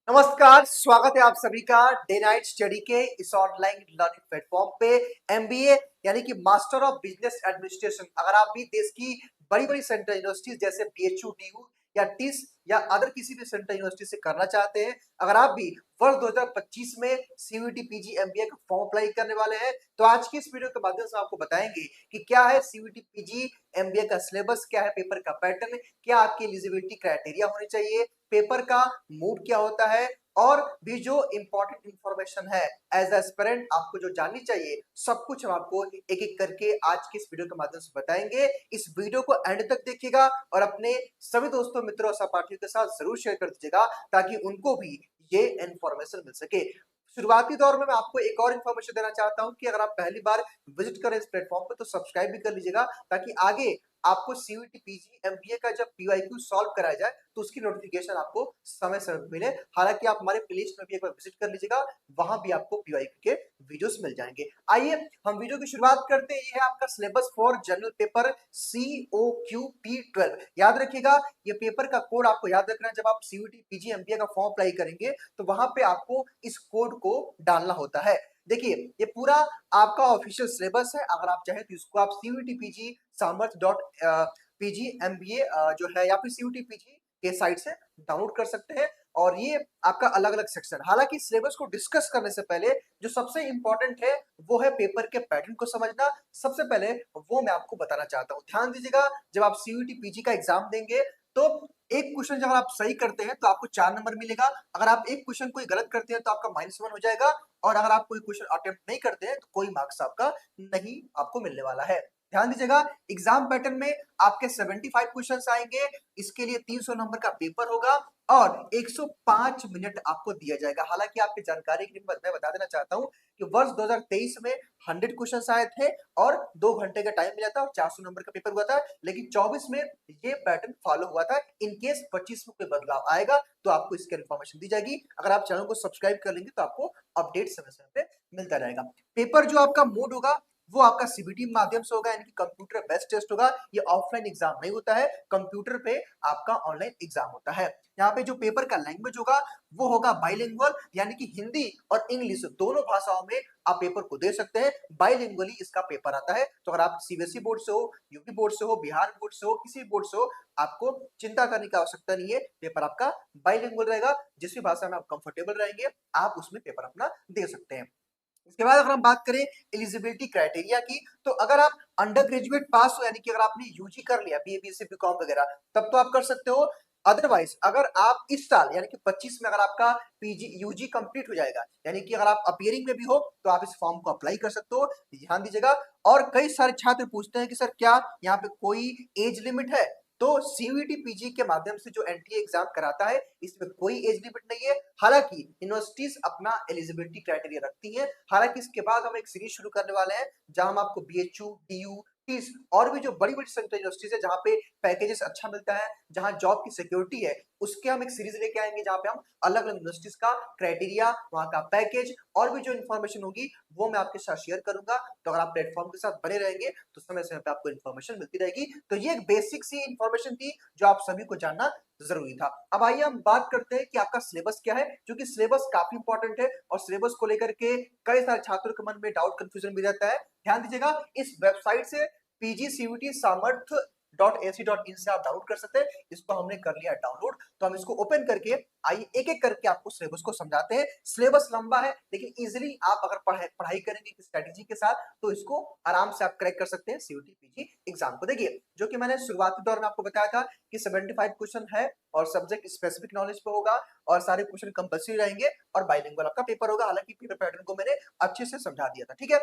नमस्कार, स्वागत है आप सभी का डे नाइट स्टडी के इस ऑनलाइन लर्निंग प्लेटफॉर्म पे। एमबीए यानी कि मास्टर ऑफ बिजनेस एडमिनिस्ट्रेशन। अगर आप भी देश की बड़ी-बड़ी सेंट्रल यूनिवर्सिटीज जैसे बीएचयू, डीयू या टिस या अदर किसी भी सेंट्रल यूनिवर्सिटी से करना चाहते हैं, अगर आप भी वर्ष 2025 में सीयूईटी पीजी एमबीए का फॉर्म अप्लाई करने वाले हैं, तो आज की इस वीडियो के माध्यम से आपको बताएंगे कि क्या है सीयूईटी पीजी एमबीए का सिलेबस, क्या है पेपर का पैटर्न, क्या आपकी एलिजिबिलिटी क्राइटेरिया होनी चाहिए, पेपर का मोड क्या होता है और भी जो इंपॉर्टेंट इंफॉर्मेशन है एज एस्पिरेंट आपको जो जाननी चाहिए, सब कुछ हम आपको एक एक करके आज की इस वीडियो के माध्यम से बताएंगे। इस वीडियो को एंड तक देखिएगा और अपने सभी दोस्तों, मित्रों और सहपाठियों के साथ जरूर शेयर कर दीजिएगा ताकि उनको भी ये इंफॉर्मेशन मिल सके। शुरुआती दौर में मैं आपको एक और इन्फॉर्मेशन देना चाहता हूं कि अगर आप पहली बार विजिट करें इस प्लेटफॉर्म पर तो सब्सक्राइब भी कर लीजिएगा ताकि आगे आपको सीयूईटी पीजी एमबीए का जब पीवाईक्यू सॉल्व कराया जाए तो उसकी नोटिफिकेशन आपको समय समय मिले। हालांकि आप हमारे प्लेलिस्ट में भी एक बार विजिट कर लीजिएगा, वहां भी आपको पीवाईक्यू के वीडियोस मिल जाएंगे। आइए हम वीडियो की शुरुआत करते हैं। ये है आपका syllabus for general paper COQP12। याद रखिएगा, ये पेपर का कोड आपको याद रखना है। जब आप सीयूईटी पीजी एमबीए का फॉर्म अप्लाई करेंगे तो वहां पे आपको इस कोड को डालना होता है। देखिए, ये पूरा आपका ऑफिशियल सिलेबस है। अगर आप चाहें तो इसको आप सीयूईटी पीजी सामर्थ डॉट पीजी एमबीए जो है या फिर सीयूईटी पीजी के साइट से डाउनलोड कर सकते हैं। और ये आपका अलग अलग सेक्शन। हालांकि सिलेबस को डिस्कस करने से पहले जो सबसे इंपॉर्टेंट है वो है पेपर के पैटर्न को समझना। सबसे पहले वो मैं आपको बताना चाहता हूँ। ध्यान दीजिएगा, जब आप सीयूईटी पीजी का एग्जाम देंगे तो एक क्वेश्चन जब आप सही करते हैं तो आपको 4 नंबर मिलेगा। अगर आप एक क्वेश्चन कोई गलत करते हैं तो आपका -1 हो जाएगा और अगर आप कोई क्वेश्चन अटेम्प्ट नहीं करते हैं तो कोई मार्क्स आपका नहीं आपको मिलने वाला है। ध्यान दीजिएगा, एग्जाम पैटर्न में आपके 75 क्वेश्चंस आएंगे। इसके लिए 300 नंबर का पेपर होगा और 105 मिनट आपको दिया जाएगा। हालांकि आपकी जानकारी के लिए मैं बता देना चाहता हूं कि वर्ष 2023 में 100 क्वेश्चंस आए थे और 2 घंटे का टाइम मिला था और 400 नंबर का पेपर हुआ था। लेकिन 24 में ये पैटर्न फॉलो हुआ था। इन केस 25 में कोई बदलाव आएगा तो आपको इसकी इन्फॉर्मेशन दी जाएगी। अगर आप चैनल को सब्सक्राइब कर लेंगे तो आपको अपडेट समय समय पे मिलता रहेगा। पेपर जो आपका मोड होगा वो आपका सीबीटी माध्यम से होगा, यानी कि कंप्यूटर बेस्ड टेस्ट होगा। ये ऑफलाइन एग्जाम नहीं होता है, कंप्यूटर पे आपका ऑनलाइन एग्जाम होता है। यहाँ पे जो पेपर का लैंग्वेज होगा वो होगा बाइलिंगुअल, यानी कि हिंदी और इंग्लिश दोनों भाषाओं में आप पेपर को दे सकते हैं। बाइलिंगुअली इसका पेपर आता है। तो अगर आप सीबीएसई बोर्ड से हो, यूपी बोर्ड से हो, बिहार बोर्ड से हो, किसी बोर्ड से हो, आपको चिंता करने की आवश्यकता नहीं है। पेपर आपका बाइलिंगुअल रहेगा। जिस भी भाषा में आप कंफर्टेबल रहेंगे आप उसमें पेपर अपना दे सकते हैं। इसके बाद अगर हम बात करें एलिजिबिलिटी क्राइटेरिया की, तो अगर आप अंडर ग्रेजुएट पास हो, यानी कि अगर आपने यूजी कर लिया, बीए, बीएससी, बीकॉम वगैरह, तब तो आप कर सकते हो। अदरवाइज अगर आप इस साल यानी कि 25 में अगर आपका पीजी यूजी कंप्लीट हो जाएगा, यानी कि अगर आप अपीयरिंग में भी हो तो आप इस फॉर्म को अप्लाई कर सकते हो। ध्यान दीजिएगा। और कई सारे छात्र पूछते हैं कि सर क्या यहाँ पे कोई एज लिमिट है? तो सीयूईटी पीजी के माध्यम से जो एनटीए एग्जाम कराता है इसमें कोई एज लिमिट नहीं है। हालांकि यूनिवर्सिटीज अपना एलिजिबिलिटी क्राइटेरिया रखती हैं। हालांकि इसके बाद हम एक सीरीज शुरू करने वाले हैं जहां हम आपको बीएचयू, डीयू, टिस और भी जो बड़ी बड़ी सेंट्रल यूनिवर्सिटीज है जहां पे पैकेजेस अच्छा मिलता है, जहां जॉब की सिक्योरिटी है, उसके हम एक सीरीज लेके आएंगे जहां पे हम अलग अलग यूनिवर्सिटीज का क्राइटेरिया, वहां का पैकेज और भी जो इन्फॉर्मेशन होगी वो मैं आपके साथ शेयर करूंगा। तो अगर आप प्लेटफॉर्म के साथ बने रहेंगे तो समय समय पे आपको इन्फॉर्मेशन मिलती रहेगी। तो ये एक बेसिक सी इन्फॉर्मेशन थी जो आप सभी को जानना जरूरी था। अब आइए हम बात करते हैं कि आपका सिलेबस क्या है, क्योंकि सिलेबस काफी इंपॉर्टेंट है और सिलेबस को लेकर के कई सारे छात्रों के मन में डाउट कंफ्यूजन भी रहता है। ध्यान दीजिएगा, इस वेबसाइट से पीजीसीयूटी सामर्थ .ac.in से आप डाउनलोड कर सकते हैं। इसको हमने कर लिया डाउनलोड, तो हम इसको ओपन करके आइए एक एक करके आपको सिलेबस को समझाते हैं। सिलेबस लंबा है लेकिन इजीली आप अगर पढ़ाई करेंगे स्ट्रेटेजी के साथ तो इसको आराम से आप क्रैक कर सकते हैं सीयूटी पीजी एग्जाम को। देखिए, जो कि मैंने शुरुआती दौर में आपको बताया था कि 75 क्वेश्चन है और सब्जेक्ट स्पेसिफिक नॉलेज पे होगा और सारे क्वेश्चन कंपल्सरी रहेंगे और बाइलिंगुअल आपका पेपर होगा। हालांकि पेपर पैटर्न को मैंने अच्छे से समझा दिया था, ठीक है।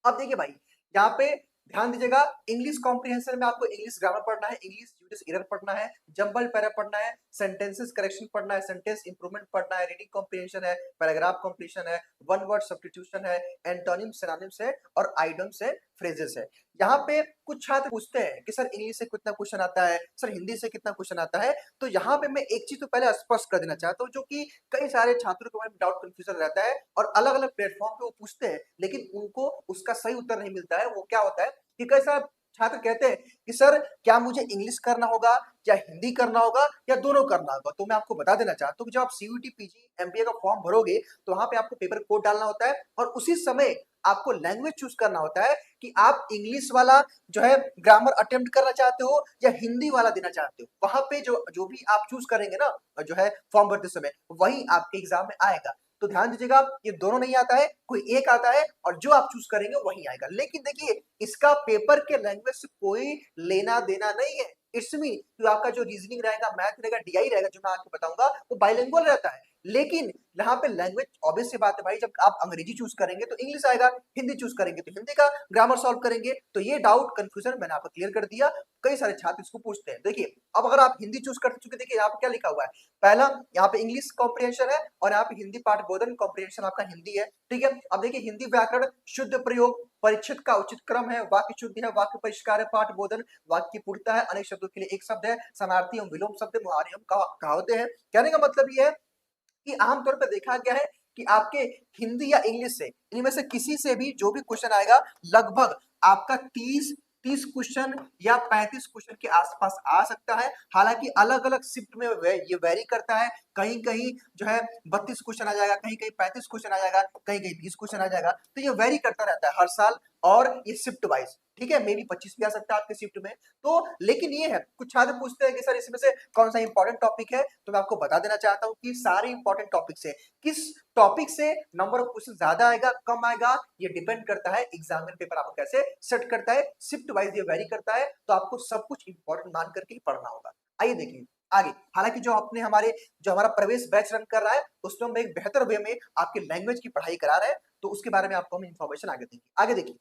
अब देखिए भाई, यहाँ पे ध्यान दीजिएगा, इंग्लिश कॉम्प्रिहेंशन में आपको इंग्लिश ग्रामर पढ़ना है, इंग्लिश यूजेस एरर पढ़ना है, जंबल पैरा पढ़ना है, सेंटेंसेस करेक्शन पढ़ना है, सेंटेंस इंप्रूवमेंट पढ़ना है, रीडिंग कॉम्प्रिहेंशन है, पैराग्राफ कंप्लीशन है, वन वर्ड सब्स्टिट्यूशन है, एंटोनिम सिनोनिम्स है और आइडियम्स है, फ्रेजेस है। यहाँ पे कुछ छात्र पूछते हैं कि सर इंग्लिश से कितना क्वेश्चन आता है, सर हिंदी से कितना क्वेश्चन आता है। तो यहाँ पे मैं एक चीज तो पहले स्पष्ट कर देना चाहता हूँ, जो कि कई सारे छात्रों के मन में डाउट कंफ्यूजन रहता है और अलग-अलग प्लेटफॉर्म पे वो पूछते हैं लेकिन उनको उसका सही उत्तर नहीं मिलता है। वो क्या होता है कि कई सारे छात्र कहते हैं कि सर क्या मुझे इंग्लिश करना होगा या हिंदी करना होगा या दोनों करना होगा? तो मैं आपको बता देना चाहता हूँ कि जब आप सीयूटी पीजी एमबीए का फॉर्म भरोगे तो वहां पे आपको पेपर कोड डालना होता है और उसी समय आपको लैंग्वेज चूज करना होता है कि आप इंग्लिश वाला जो है ग्रामर अटेम्प्ट करना चाहते हो या हिंदी वाला देना चाहते हो। वहां पे जो जो भी आप चूज करेंगे ना जो है फॉर्म भरते समय, वही आपके एग्जाम में आएगा। तो ध्यान दीजिएगा, ये दोनों नहीं आता है, कोई एक आता है और जो आप चूज करेंगे वही आएगा। लेकिन देखिए इसका पेपर के लैंग्वेज से कोई लेना देना नहीं है। इट्स मीन जो आपका जो रीजनिंग रहेगा, मैथ रहेगा, डीआई रहेगा, जो मैं आपको बताऊंगा वो बाइलिंगुअल रहता है। लेकिन यहाँ पे लैंग्वेज ऑब्वियस सी बात है भाई, जब आप अंग्रेजी चूज करेंगे तो इंग्लिश आएगा, हिंदी चूज करेंगे तो हिंदी का ग्रामर सॉल्व करेंगे। तो ये डाउट कंफ्यूजन मैंने आपको क्लियर कर दिया। कई सारे छात्र इसको पूछते हैं। देखिए अब अगर आप हिंदी चूज कर चुके, देखिए यहाँ पे क्या लिखा हुआ है, पहला यहाँ पे इंग्लिश कॉम्प्रिहेंशन है और यहाँ पे हिंदी पाठ बोधन कॉम्प्रिहेंशन आपका हिंदी है। ठीक है, अब देखिए हिंदी व्याकरण, शुद्ध प्रयोग, परिच्छेद का उचित क्रम है, वाक्य शुद्धि है, वाक्य परिष्कार है, पाठ बोधन, वाक्य की पूर्णता है, अनेक शब्दों के लिए एक शब्द है, समानार्थी एवं विलोम शब्द, मुहावरे एवं कहावतें हैं। कहने का मतलब ये है कि आमतौर पर देखा गया है कि आपके हिंदी या इंग्लिश से, इनमें से किसी से भी जो भी क्वेश्चन आएगा, लगभग आपका 30 क्वेश्चन या 35 क्वेश्चन के आसपास आ सकता है। हालांकि अलग अलग शिफ्ट में ये वेरी करता है, कहीं कहीं जो है 32 क्वेश्चन आ जाएगा, कहीं कहीं 35 क्वेश्चन आ जाएगा, कहीं कहीं 20 क्वेश्चन आ जाएगा। तो ये वेरी करता रहता है हर साल और ये शिफ्ट वाइज। ठीक है, मे बी 25 भी आ सकता है आपके शिफ्ट में। तो लेकिन ये है, कुछ छात्र पूछते हैं कि सर इसमें से कौन सा इंपॉर्टेंट टॉपिक है, तो मैं आपको बता देना चाहता हूँ कि सारे इंपॉर्टेंट टॉपिक से किस टॉपिक से नंबर ऑफ क्वेश्चन ज्यादा आएगा कम आएगा, ये डिपेंड करता है एग्जामिनर पेपर आपको कैसे सेट करता है। शिफ्ट वाइज ये वेरी करता है, तो आपको सब कुछ इंपॉर्टेंट मान करके ही पढ़ना होगा। आइए देखिए आगे। हालांकि जो अपने जो हमारा प्रवेश बैच रन कर रहा है उसमें हम एक बेहतर वे में आपके लैंग्वेज की पढ़ाई करा रहे हैं, तो उसके बारे में आपको हम इंफॉर्मेशन आगे देंगे। आगे देखिए,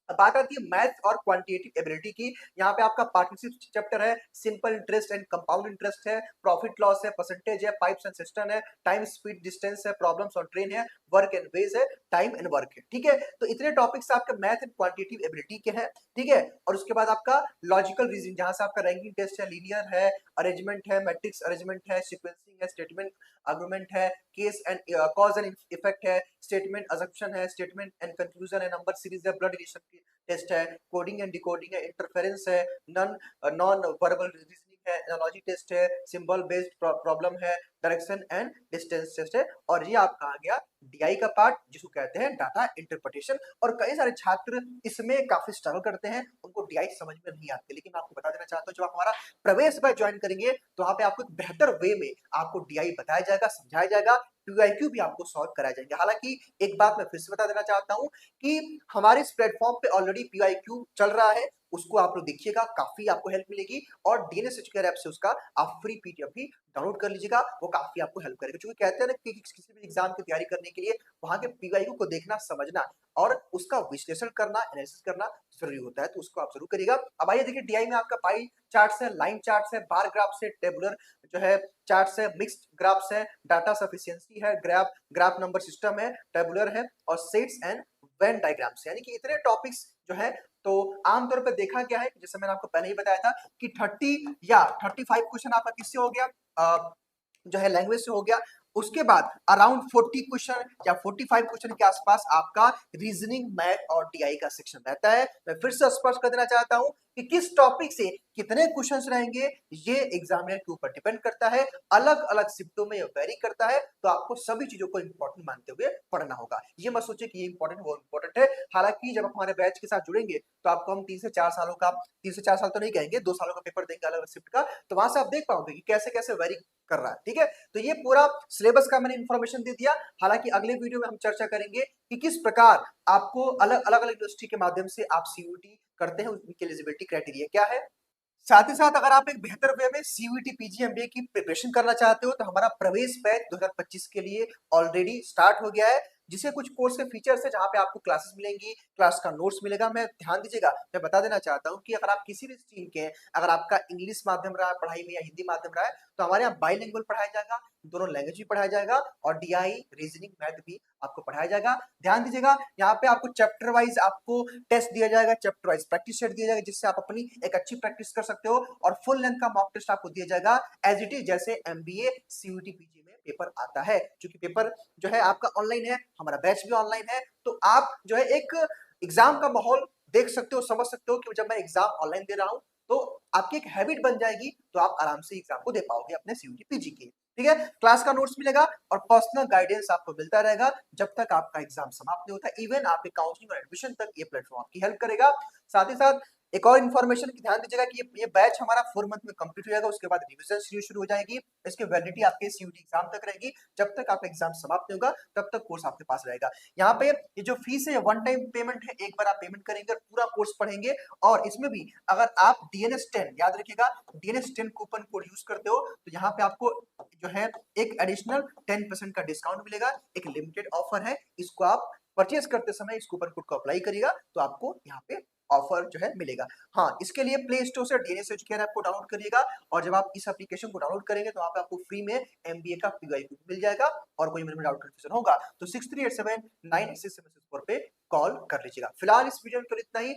अब बात आती है मैथ और क्वांटिटेटिव एबिलिटी की। यहाँ पे आपका पार्टनरशिप चैप्टर है, simple interest and compound interest है, प्रॉफिट लॉस है, परसेंटेज है, पाइप्स एंड सिस्टम है, टाइम स्पीड डिस्टेंस है, प्रॉब्लम्स ऑन ट्रेन है, वर्क एंड वेज है, टाइम एंड वर्क है। ठीक है, तो इतने टॉपिक्स आपके मैथ एंड क्वांटिटेटिव एबिलिटी के हैं। ठीक है, और उसके बाद आपका लॉजिकल रीजनिंग, जहां से आपका रैंकिंग टेस्ट है, लीनियर है, अरेंजमेंट है, मैट्रिक्स अरेंजमेंट है, सीक्वेंसिंग है, स्टेटमेंट आर्गुमेंट है, case and cause and effect है, स्टेटमेंट अजम्पशन है, स्टेटमेंट एंड कंक्लूजन है, नंबर सीरीज है, ब्लड रिलेशन टेस्ट है, कोडिंग एंड डिकोडिंग है, इंटरफेरेंस है, नॉन वर्बल रीजनिंग है, एनालॉजी टेस्ट है, सिंबल बेस्ड प्रॉब्लम है, डायरेक्शन एंड डिस्टेंस टेस्ट है, और ये आपका आ गया डीआई का पार्ट जिसको कहते हैं डाटा इंटरप्रिटेशन। और कई सारे छात्र इसमें काफी स्ट्रगल करते हैं, उनको डीआई समझ में नहीं आती। लेकिन मैं आपको बता देना चाहता हूँ, जब आप हमारा प्रवेश बैच ज्वाइन करेंगे तो वहां पे आपको एक बेहतर वे में आपको डीआई बताया जाएगा, समझाया जाएगा, पीवाईक्यू भी आपको सॉल्व कराए जाएंगे। हालांकि एक बात मैं फिर से बता देना चाहता हूँ कि हमारे इस प्लेटफॉर्म पे ऑलरेडी पीवाईक्यू चल रहा है, उसको आप लोग देखिएगा, काफी आपको हेल्प मिलेगी। और डीएनएस एजुकेटर ऐप से उसका आप फ्री पीडीएफ भी डाउनलोड कर लीजिएगा, वो काफी आपको हेल्प करेगा। क्योंकि कहते हैं ना कि किसी भी एग्जाम की तैयारी करने के लिए वहां के पीवाईक्यू को देखना, समझना और उसका विश्लेषण करना, एनालिसिस करना जरूरी होता है, तो उसको आप जरूर करिएगा। अब आइए देखिए, डीआई में आपका पाई चार्ट्स है, लाइन चार्ट्स है, बार ग्राफ्स है, टेबुलर जो है चार्ट्स है, मिक्स्ड ग्राफ्स है, डाटा सफिशिएंसी है, ग्राफ नंबर सिस्टम है, टेबुलर है, और सेट्स एंड वेन डायग्राम्स, यानी कि इतने टॉपिक्स जो है। तो आमतौर पर देखा गया है, जैसे मैंने आपको पहले ही बताया था कि 30 या 35 क्वेश्चन आपका किससे हो गया, जो है लैंग्वेज से हो गया। उसके बाद अराउंड 40 क्वेश्चन या 45 क्वेश्चन के आसपास आपका रीजनिंग, मैथ और टीआई का सेक्शन रहता है। मैं फिर से स्पष्ट कर देना चाहता हूं कि किस टॉपिक से कितने क्वेश्चंस रहेंगे ये एग्जामिनर के ऊपर डिपेंड करता है, अलग अलग शिफ्टों में वेरी करता है। तो आपको सभी चीजों को इंपॉर्टेंट मानते हुए पढ़ना होगा। ये मत सोचिए कि ये इंपॉर्टेंट वो इंपॉर्टेंट है। हालांकि जब आप हमारे बैच के साथ जुड़ेंगे तो आपको हम 3 से 4 साल तो नहीं कहेंगे, 2 सालों का पेपर देंगे अलग अलग शिफ्ट का, तो वहां से आप देख पाओगे कि कैसे कैसे वेरी कर रहा है। ठीक है, तो ये पूरा सिलेबस का मैंने इंफॉर्मेशन दे दिया। हालांकि अगले वीडियो में हम चर्चा करेंगे कि किस प्रकार आपको अलग अलग यूनिवर्सिटी के माध्यम से आप सीयूटी करते हैं, उनकी एलिजिबिलिटी क्राइटेरिया क्या है। साथ ही साथ अगर आप एक बेहतर वे में सीयूटी पीजी एमबीए की प्रिपरेशन करना चाहते हो तो हमारा प्रवेश बैच 2025 के लिए ऑलरेडी स्टार्ट हो गया है, जिसे कुछ कोर्स के फीचर्स है, जहां पे आपको क्लासेस मिलेंगी, क्लास का नोट्स मिलेगा। मैं ध्यान दीजिएगा, मैं बता देना चाहता हूं कि अगर आप किसी भी स्ट्रीम के हैं, अगर आपका इंग्लिश माध्यम रहा है पढ़ाई में या हिंदी माध्यम रहा है, तो हमारे यहाँ बाइलिंगुअल पढ़ाया जाएगा, दोनों लैंग्वेज भी पढ़ाया जाएगा, और डीआई, रीजनिंग, मैथ भी आपको पढ़ाया जाएगा। ध्यान दीजिएगा, यहाँ पे आपको चैप्टर वाइज आपको टेस्ट दिया जाएगा, चैप्टर वाइज प्रैक्टिस सेट दिया जाएगा, जिससे आप अपनी एक अच्छी प्रैक्टिस कर सकते हो, और फुल लेंथ का मॉक टेस्ट आपको दिया जाएगा एज इट इज जैसे एमबीए सीयूटी पीजी में पेपर आता है। क्योंकि पेपर जो है आपका ऑनलाइन है, हमारा बैच भी ऑनलाइन है, तो आप जो है एक एग्जाम का माहौल देख सकते हो, समझ सकते हो कि जब मैं एग्जाम ऑनलाइन दे रहा हूँ तो आपकी एक हैबिट बन जाएगी, तो आप आराम से एग्जाम को दे पाओगे अपने सीयूटी पीजी की। ठीक है, क्लास का नोट्स मिलेगा और पर्सनल गाइडेंस आपको मिलता रहेगा जब तक आपका एग्जाम समाप्त नहीं होता। इवन आपके काउंसलिंग और एडमिशन तक ये प्लेटफॉर्म आपकी हेल्प करेगा। साथ ही साथ एक और इन्फॉर्मेशन की ध्यान दीजिएगा कि ये बैच हमारा 4 मंथ में कंप्लीट हो जाएगा, उसके बाद रिवीजन सीरीज शुरू हो जाएगी। इसकी वैलिडिटी आपके सीयूटी एग्जाम तक रहेगी, जब तक आपका एग्जाम समाप्त नहीं होगा तब तक कोर्स आपके पास रहेगा। यहाँ पे ये जो फीस है वन टाइम पेमेंट है, एक बार आप पेमेंट करेंगे और पूरा कोर्स पढ़ेंगे। और इसमें भी अगर आप DNS10 याद रखिएगा, DNS10 कूपन कोड यूज करते हो तो यहाँ पे आपको जो है एक एडिशनल 10% का डिस्काउंट मिलेगा। एक लिमिटेड ऑफर है, इसको आप परचेज करते समय इस कूपन कोड को अप्लाई करिएगा तो आपको यहाँ पे ऑफर जो है मिलेगा। हाँ, इसके लिए प्ले स्टोर से DNS एजुकेयर ऐप को डाउनलोड करिएगा और जब आप इस एप्लीकेशन को डाउनलोड करेंगे तो वहाँ पे आपको फ्री में MBA का PYQ मिल जाएगा। और कोई मेरे में डाउट कंफ्यूजन होगा तो 6387 96674 पे कॉल कर लीजिएगा। फिलहाल इस वीडियो में केवल इतना ही।